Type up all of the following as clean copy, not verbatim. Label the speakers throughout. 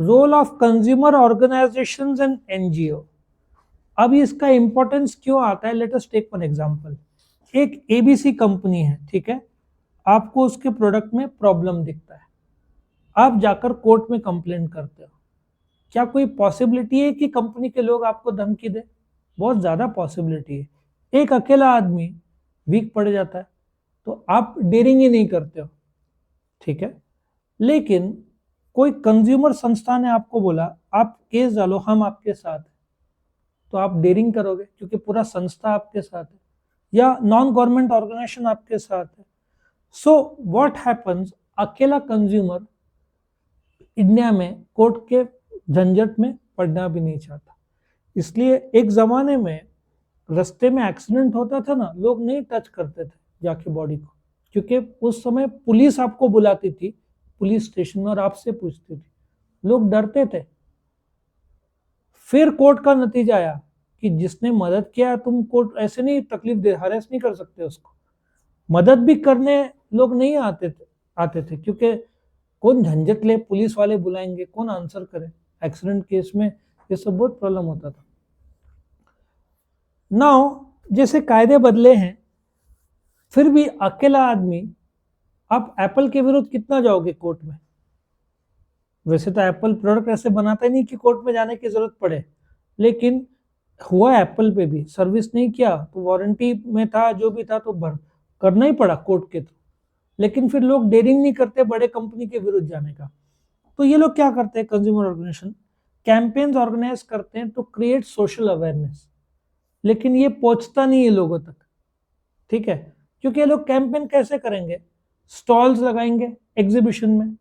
Speaker 1: Role of consumer organisations and NGO. अब इसका importance क्यों आता है, let us take one example. एक एबीसी कंपनी है, ठीक है, आपको उसके प्रोडक्ट में प्रॉब्लम दिखता है, आप जाकर कोर्ट में कंप्लेंट करते हो। क्या कोई पॉसिबिलिटी है कि कंपनी के लोग आपको धमकी दे? बहुत ज्यादा पॉसिबिलिटी है। एक अकेला आदमी वीक पड़ जाता है तो आप डेयरिंग ही नहीं करते हो, ठीक है। लेकिन कोई कंज्यूमर संस्था ने आपको बोला आप केस डालो, हम आपके साथ हैं, तो आप डेयरिंग करोगे क्योंकि पूरा संस्था आपके साथ है या नॉन गवर्नमेंट ऑर्गेनाइजेशन आपके साथ है। सो व्हाट हैपन्स, अकेला कंज्यूमर इंडिया में कोर्ट के झंझट में पड़ना भी नहीं चाहता। इसलिए एक जमाने में रास्ते में एक्सीडेंट होता था ना, लोग नहीं टच करते थे जाके बॉडी को, क्योंकि उस समय पुलिस आपको बुलाती थी पुलिस स्टेशन में और आपसे पूछती थी, लोग डरते थे। फिर कोर्ट का नतीजा आया कि जिसने मदद किया, तुम कोर्ट ऐसे नहीं तकलीफ दे, हरेस नहीं कर सकते उसको। मदद भी करने लोग नहीं आते थे क्योंकि कौन झंझट ले, पुलिस वाले बुलाएंगे, कौन आंसर करे। एक्सीडेंट केस में ये सब बहुत प्रॉब्लम होता था। नाउ जैसे कायदे बदले हैं, फिर भी अकेला आदमी, आप एप्पल के विरुद्ध कितना जाओगे कोर्ट में? वैसे तो एप्पल प्रोडक्ट ऐसे बनाता ही नहीं कि कोर्ट में जाने की जरूरत पड़े, लेकिन हुआ एप्पल पे भी, सर्विस नहीं किया तो वारंटी में था, जो भी था तो भर करना ही पड़ा कोर्ट के थ्रू। लेकिन फिर लोग डेयरिंग नहीं करते बड़े कंपनी के विरुद्ध जाने का। तो ये लोग क्या करते हैं, कंज्यूमर ऑर्गेनाइजेशन कैंपेन्स ऑर्गेनाइज करते हैं टू क्रिएट सोशल अवेयरनेस, लेकिन ये पहुंचता नहीं है लोगों तक, ठीक है। क्योंकि ये लोग कैंपेन कैसे करेंगे, स्टॉल्स लगाएंगे एग्जीबिशन में।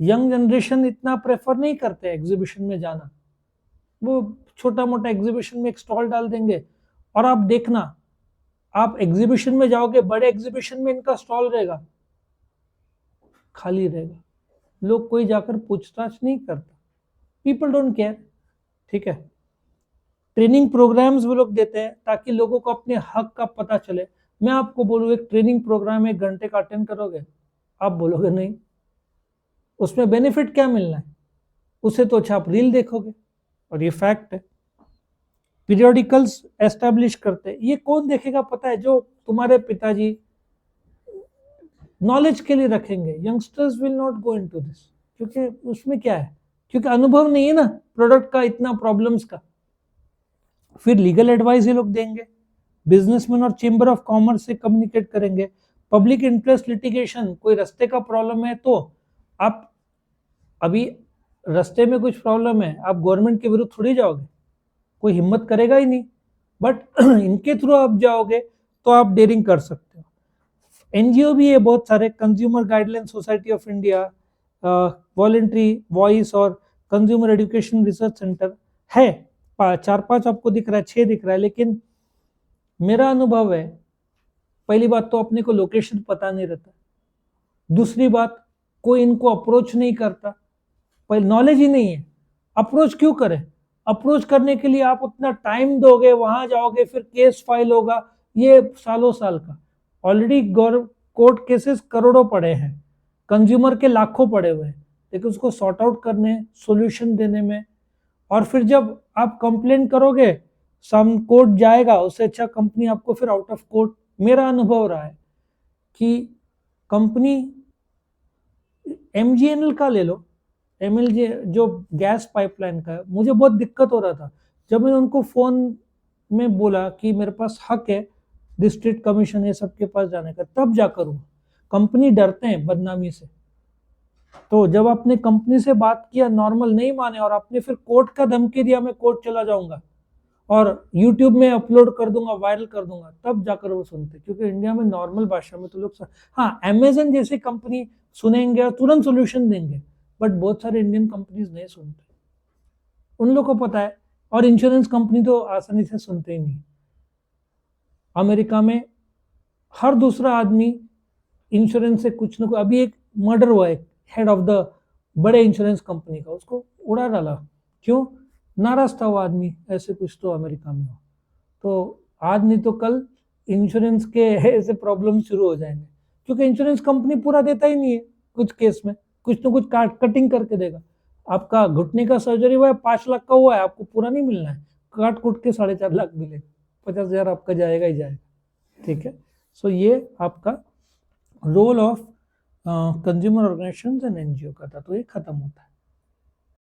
Speaker 1: यंग जनरेशन इतना प्रेफर नहीं करते एग्जीबिशन में जाना, वो छोटा मोटा एग्जीबिशन में एक स्टॉल डाल देंगे। और आप देखना, आप एग्जीबिशन में जाओगे, बड़े एग्जीबिशन में इनका स्टॉल रहेगा, खाली रहेगा, लोग कोई जाकर पूछताछ नहीं करता, पीपल डोंट केयर, ठीक है। ट्रेनिंग प्रोग्राम्स वो लोग देते हैं ताकि लोगों को अपने हक का पता चले। मैं आपको बोलूँ एक ट्रेनिंग प्रोग्राम 1 घंटे का अटेंड करोगे, आप बोलोगे नहीं, उसमें बेनिफिट क्या मिलना है, उससे तो अच्छा आप रील देखोगे, और ये फैक्ट है। पीरियोडिकल्स एस्टेब्लिश करते, ये कौन देखेगा पता है, जो तुम्हारे पिताजी नॉलेज के लिए रखेंगे। Youngsters will not go into this, क्योंकि उसमें क्या है, क्योंकि अनुभव नहीं है ना प्रोडक्ट का, इतना प्रॉब्लम्स का। फिर लीगल एडवाइस ये लोग देंगे, बिजनेसमैन और चेंबर ऑफ कॉमर्स से कम्युनिकेट करेंगे। पब्लिक इंटरेस्ट लिटिगेशन, कोई रास्ते का प्रॉब्लम है तो आप, अभी रास्ते में कुछ प्रॉब्लम है, आप गवर्नमेंट के विरुद्ध थोड़ी जाओगे, कोई हिम्मत करेगा ही नहीं। बट इनके थ्रू आप जाओगे तो आप डेयरिंग कर सकते हो। एनजीओ भी है बहुत सारे, consumer guideline society of India, voluntary voice और कंज्यूमर एजुकेशन रिसर्च सेंटर है। 4-5 आपको दिख रहा है, 6 दिख रहा है। लेकिन मेरा अनुभव है, पहली बात तो अपने को लोकेशन पता नहीं रहता, दूसरी बात कोई इनको अप्रोच नहीं करता, पहले नॉलेज ही नहीं है, अप्रोच क्यों करें। अप्रोच करने के लिए आप उतना टाइम दोगे, वहां जाओगे, फिर केस फाइल होगा, ये सालों साल का। ऑलरेडी कोर्ट केसेस करोड़ों पड़े हैं, कंज्यूमर के लाखों पड़े हुए हैं, लेकिन उसको सॉर्ट आउट करने, सॉल्यूशन देने में, और फिर जब आप कंप्लेन करोगे सम कोर्ट जाएगा, उससे अच्छा कंपनी आपको फिर आउट ऑफ कोर्ट। मेरा अनुभव रहा है कि कंपनी एमजीएनएल का ले लो, एमएलजी जो गैस पाइपलाइन का है, मुझे बहुत दिक्कत हो रहा था। जब मैंने उनको फोन में बोला कि मेरे पास हक है डिस्ट्रिक्ट कमीशन ये सबके पास जाने का, तब जाकर हुआ। कंपनी डरते हैं बदनामी से, तो जब आपने कंपनी से बात किया, नॉर्मल नहीं माने, और आपने फिर कोर्ट का धमकी दिया, मैं कोर्ट चला जाऊंगा और यूट्यूब में अपलोड कर दूंगा, वायरल कर दूंगा, तब जाकर वो सुनते। क्योंकि इंडिया में नॉर्मल भाषा में तो लोग हाँ, अमेजन जैसी कंपनी सुनेंगे और तुरंत सोल्यूशन देंगे, बट बहुत सारे इंडियन कंपनीज नहीं सुनते, उन लोगों को पता है। और इंश्योरेंस कंपनी तो आसानी से सुनते ही नहीं। अमेरिका में हर दूसरा आदमी इंश्योरेंस से कुछ न कुछ, अभी एक मर्डर हुआ है हेड ऑफ द बड़े इंश्योरेंस कंपनी का, उसको उड़ा डाला, क्यों, नाराज था वो आदमी, ऐसे कुछ तो अमेरिका में हो। तो आज नहीं तो कल इंश्योरेंस के ऐसे प्रॉब्लम शुरू हो जाएंगे, क्योंकि इंश्योरेंस कंपनी पूरा देता ही नहीं है, कुछ केस में कुछ ना कुछ कटिंग करके देगा। आपका घुटने का सर्जरी हुआ है, 5 लाख का हुआ है, आपको पूरा नहीं मिलना है, काट कूट के 4.5 लाख मिलेगा, 50,000 आपका जाएगा ही जाएगा। ठीक है, सो ये आपका role of consumer organisation and NGO का था, तो ये खत्म होता है।